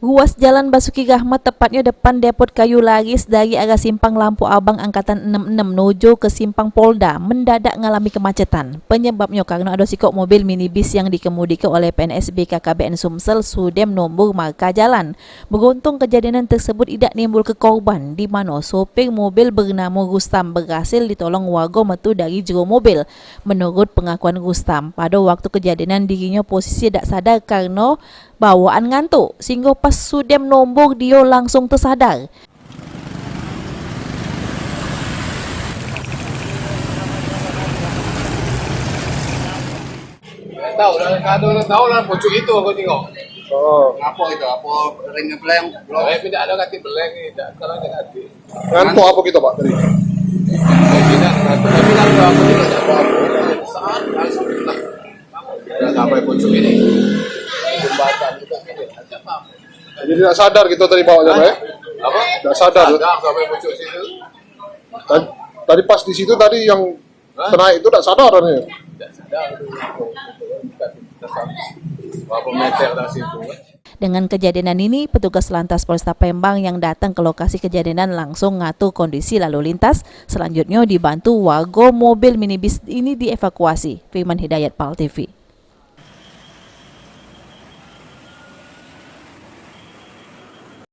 Ruas Jalan Basuki Rahmat tepatnya depan Depot Kayu Laris dari arah Simpang Lampu Abang Angkatan 66 menuju ke Simpang Polda mendadak mengalami kemacetan. Penyebabnya karena ada sikok mobil minibus yang dikemudikan oleh PNS BKKBN Sumsel Sudem nombor marka jalan. Beruntung kejadian tersebut tidak nimbul ke korban, di mana sopir mobil bernama Rustam berhasil ditolong warga metu dari jero mobil. Menurut pengakuan Rustam, pada waktu kejadian dirinya posisi tidak sadar karena bawaan ngantuk, sehingga pas Sudem nombor dia langsung tersadar. Tahu lah pucuk itu aku tengok. Oh, Apa itu? Apa ringnya beleng? Tidak ada kaki beleng ni, tak kalau ada kaki. ngantuk apa kita Pak tadi? Tidak ngantuk, tapi kalau aku tidak ada apa-apa. Saat langsung hilang. Dah sampai pucuk ini. Jembatan juga ini, ada apa? Jadi tidak sadar kita tadi bawanya Pak ya? Apa? Tidak sadar. Sadar sampai pucuk situ. Tadi pas di situ tadi yang naik itu tidak sadar kan ya? Tidak sadar. Berapa meter dari situ? Dengan kejadian ini, petugas Lantas Polresta Palembang yang datang ke lokasi kejadian langsung ngatur kondisi lalu lintas. Selanjutnya dibantu warga mobil minibus ini dievakuasi. Firman Hidayat, PAL TV.